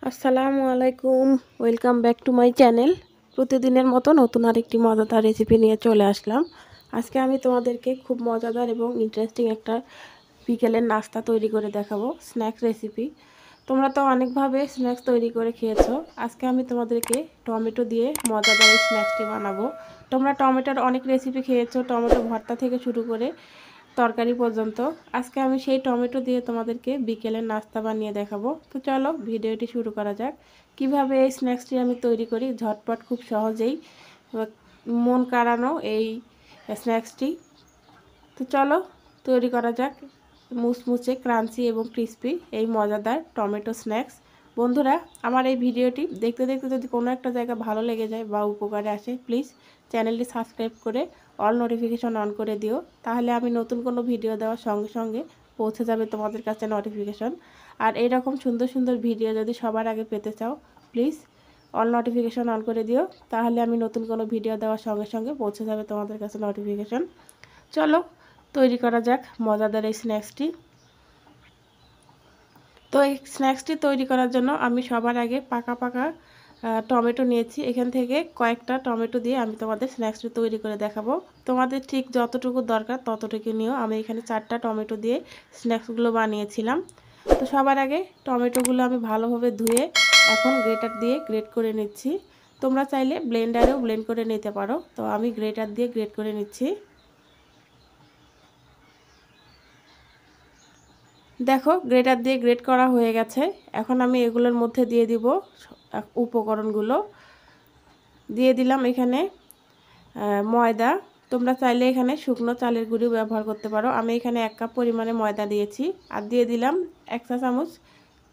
আসসালামু আলাইকুম, welcome back to my channel. প্রতিদিনের মতো নতুন আরেকটি মজাদার রেসিপি নিয়ে চলে আসলাম। আজকে আমি তোমাদেরকে খুব মজাদার এবং ইন্টারেস্টিং একটা বিকেলের নাস্তা তৈরি করে দেখাবো, স্ন্যাক্স রেসিপি। তোমরা তো অনেকভাবে স্ন্যাক্স তৈরি করে খেয়েছো। আজকে আমি তোমাদেরকে টমেটো দিয়ে মজাদার এই স্ন্যাক্সটি বানাবো। তোমরা টমেটোর অনেক রেসিপি খেয়েছো, টমেটো ভর্তা থেকে শুরু করে তরকারি পর্যন্ত। আজকে আমি সেই টমেটো দিয়ে তোমাদেরকে বিকেলের নাস্তা বানিয়ে দেখাবো। তো চলো ভিডিওটি শুরু করা যাক। কিভাবে এই স্ন্যাক্সটি আমি তৈরি করি ঝটপট, খুব সহজেই মন কাড়ানো এই স্ন্যাক্সটি। তো চলো তৈরি করা যাক মুচমুচে, ক্রাঞ্চি এবং ক্রিস্পি এই মজাদার টমেটো স্ন্যাক্স। বন্ধুরা, আমার এই ভিডিওটি দেখতে দেখতে যদি কোনো একটা জায়গা ভালো লেগে যায় বা উপকারে আসে, প্লিজ চ্যানেলটি সাবস্ক্রাইব করে অল নোটিফিকেশন অন করে দিও। তাহলে আমি নতুন কোনো ভিডিও দেওয়ার সঙ্গে সঙ্গে পৌঁছে যাবে তোমাদের কাছে নোটিফিকেশন। আর এইরকম সুন্দর সুন্দর ভিডিও যদি সবার আগে পেতে চাও, প্লিজ অল নোটিফিকেশন অন করে দিও। তাহলে আমি নতুন কোনো ভিডিও দেওয়ার সঙ্গে সঙ্গে পৌঁছে যাবে তোমাদের কাছে নোটিফিকেশন। চলো তৈরি করা যাক মজাদার এই স্ন্যাক্সটি। তো এই স্ন্যাক্সটি তৈরি করার জন্য আমি সবার আগে পাকা পাকা টমেটো নিয়েছি। এখান থেকে কয়েকটা টমেটো দিয়ে আমি তোমাদের স্ন্যাক্সটি তৈরি করে দেখাবো। তোমাদের ঠিক যতটুকু দরকার ততটুকু নিও। আমি এখানে 4টা টমেটো দিয়ে স্ন্যাক্সগুলো বানিয়েছিলাম। তো সবার আগে টমেটোগুলো আমি ভালোভাবে ধুয়ে এখন গ্রেটার দিয়ে গ্রেট করে নিচ্ছি। তোমরা চাইলে ব্লেন্ডারেও ব্লেন্ড করে নিতে পারো। তো আমি গ্রেটার দিয়ে গ্রেট করে নিচ্ছি। দেখো গ্রেটার দিয়ে গ্রেট করা হয়ে গেছে। এখন আমি এগুলোর মধ্যে দিয়ে দিব উপকরণগুলো। দিয়ে দিলাম এখানে ময়দা। তোমরা চাইলে এখানে শুকনো চালের গুঁড়ি ব্যবহার করতে পারো। আমি এখানে 1 কাপ পরিমাণে ময়দা দিয়েছি। আর দিয়ে দিলাম 1 চা চামচ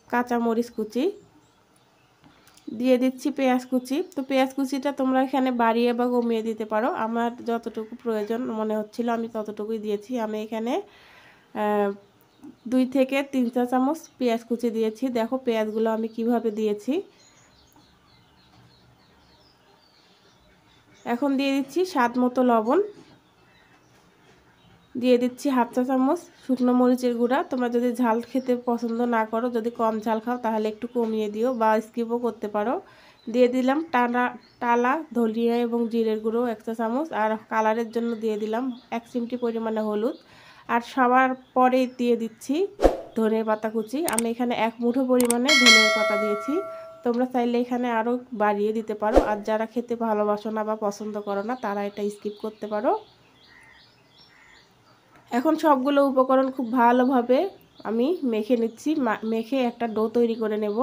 কাঁচা মরিচ কুচি। দিয়ে দিচ্ছি পেঁয়াজ কুচি। তো পেঁয়াজ কুচিটা তোমরা এখানে বাড়িয়ে বা কমিয়ে দিতে পারো। আমার যতটুকু প্রয়োজন মনে হচ্ছিল আমি ততটুকুই দিয়েছি। আমি এখানে 2 থেকে 3 চা চামচ পেঁয়াজ কুচি দিয়েছি। দেখো পেঁয়াজগুলো আমি কিভাবে দিয়েছি। এখন দিয়ে দিচ্ছি স্বাদ মতো লবণ। দিয়ে দিচ্ছি 1/2 চা চামচ শুকনো মরিচের গুঁড়া। তোমরা যদি ঝাল খেতে পছন্দ না করো, যদি কম ঝাল খাও তাহলে একটু কমিয়ে দিও বা স্কিপও করতে পারো। দিয়ে দিলাম টালা ধনিয়া এবং জিরের গুঁড়ো 1 চা চামচ। আর কালারের জন্য দিয়ে দিলাম 1 চিমটি পরিমাণে হলুদ। আর সবার পরে দিয়ে দিচ্ছি ধনের পাতা কুচি। আমি এখানে 1 মুঠো পরিমাণে ধনের পাতা দিয়েছি। তোমরা চাইলে এখানে আরও বাড়িয়ে দিতে পারো। আর যারা খেতে ভালোবাসো না বা পছন্দ করো না তারা এটা স্কিপ করতে পারো। এখন সবগুলো উপকরণ খুব ভালোভাবে আমি মেখে নিচ্ছি। মেখে একটা ডো তৈরি করে নেব।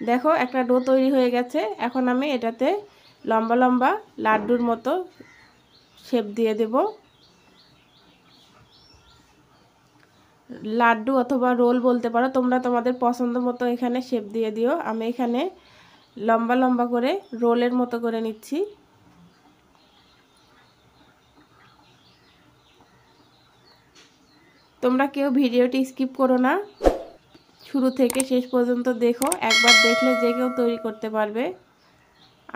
দেখো একটা ডো তৈরি হয়ে গেছে। এখন আমি এটাতে লম্বা লম্বা লাড্ডুর মতো শেপ দিয়ে দেব। লাড্ডু অথবা রোল বলতে পারো, তোমরা তোমাদের পছন্দ মতো এখানে শেপ দিয়ে দিও। আমি এখানে লম্বা লম্বা করে রোলের মতো করে নিচ্ছি। তোমরা কেউ ভিডিওটি স্কিপ করো না, শুরু থেকে শেষ পর্যন্ত দেখো। একবার দেখলে যে কেউ তৈরি করতে পারবে।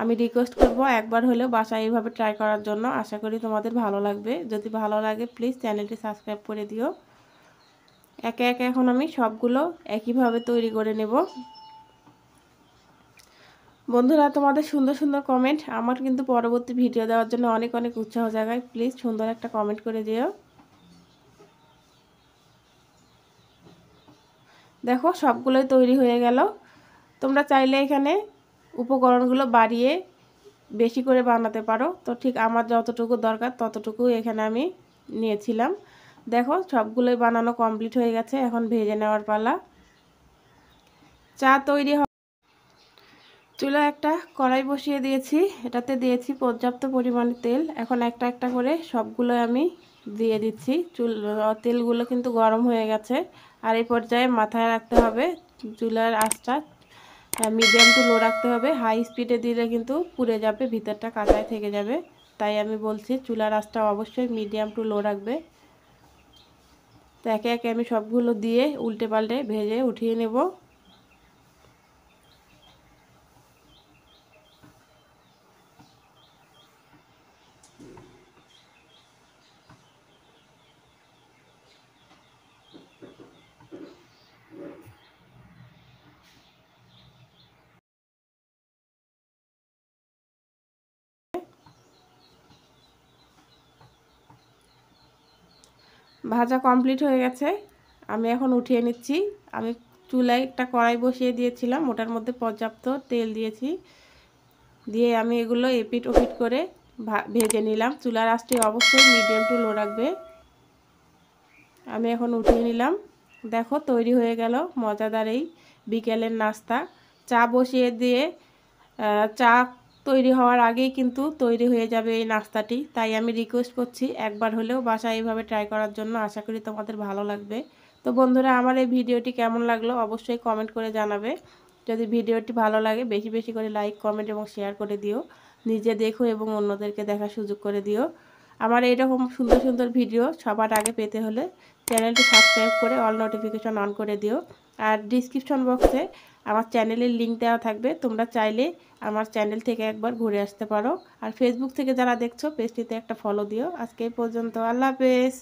আমি রিকোয়েস্ট করব একবার হলেও বাসায় এইভাবে ট্রাই করার জন্য। আশা করি তোমাদের ভালো লাগবে। যদি ভালো লাগে প্লিজ চ্যানেলটি সাবস্ক্রাইব করে দিও। একে একে এখন আমি সবগুলো একইভাবে তৈরি করে নেব। বন্ধুরা, তোমাদের সুন্দর সুন্দর কমেন্ট আমার কিন্তু পরবর্তী ভিডিও দেওয়ার জন্য অনেক অনেক উৎসাহ জাগায়। প্লিজ সুন্দর একটা কমেন্ট করে দিও। দেখো সবগুলোই তৈরি হয়ে গেল। তোমরা চাইলে এখানে উপকরণগুলো বাড়িয়ে বেশি করে বানাতে পারো। তো ঠিক আমার যতটুকু দরকার ততটুকু এখানে আমি নিয়েছিলাম। দেখো সবগুলোই বানানো কমপ্লিট হয়ে গেছে। এখন ভেজে নেওয়ার পালা। চা তৈরি চুলায় একটা কড়াই বসিয়ে দিয়েছি। এটাতে দিয়েছি পর্যাপ্ত পরিমাণে তেল। এখন একটা একটা করে সবগুলো আমি দিয়ে দিচ্ছি। তেলগুলো কিন্তু গরম হয়ে গেছে। আর এই পর্যায়ে মাথায় রাখতে হবে চুলার আঁচটা মিডিয়াম টু লো রাখতে হবে। হাই স্পিডে দিলে কিন্তু পুড়ে যাবে, ভিতরটা কাঁচাই থেকে যাবে। তাই আমি বলছি চুলার আঁচটা অবশ্যই মিডিয়াম টু লো রাখবে। তো একে একে আমি সবগুলো দিয়ে উল্টে পাল্টে ভেজে উঠিয়ে নেব। ভাজা কমপ্লিট হয়ে গেছে, আমি এখন উঠিয়ে নিচ্ছি। আমি চুলায় একটা কড়াই বসিয়ে দিয়েছিলাম, ওটার মধ্যে পর্যাপ্ত তেল দিয়েছি, দিয়ে আমি এগুলো এপিট ওপিট করে ভেজে নিলাম। চুলার আঁচটি অবশ্যই মিডিয়াম টু লো রাখবে। আমি এখন উঠিয়ে নিলাম। দেখো তৈরি হয়ে গেল মজাদার এই বিকেলের নাস্তা। চা বসিয়ে দিয়ে চা তৈরি হওয়ার আগেই কিন্তু তৈরি হয়ে যাবে এই নাস্তাটি। তাই আমি রিকোয়েস্ট করছি একবার হলেও বাসায় এইভাবে ট্রাই করার জন্য। আশা করি তোমাদের ভালো লাগবে। তো বন্ধুরা, আমার এই ভিডিওটি কেমন লাগলো অবশ্যই কমেন্ট করে জানাবে। যদি ভিডিওটি ভালো লাগে বেশি বেশি করে লাইক, কমেন্ট এবং শেয়ার করে দিও। নিজে দেখো এবং অন্যদেরকে দেখার সুযোগ করে দিও। আমার এইরকম সুন্দর সুন্দর ভিডিও সবার আগে পেতে হলে চ্যানেলটি সাবস্ক্রাইব করে অল নোটিফিকেশন অন করে দিও। আর ডিসক্রিপশন বক্সে আমার চ্যানেলের লিঙ্ক দেওয়া থাকবে, তোমরা চাইলে আমার চ্যানেল থেকে একবার ঘুরে আসতে পারো। আর ফেসবুক থেকে যারা দেখছো পেজটিতে একটা ফলো দিও। আজকে এই পর্যন্ত, আল্লাহ হাফেজ।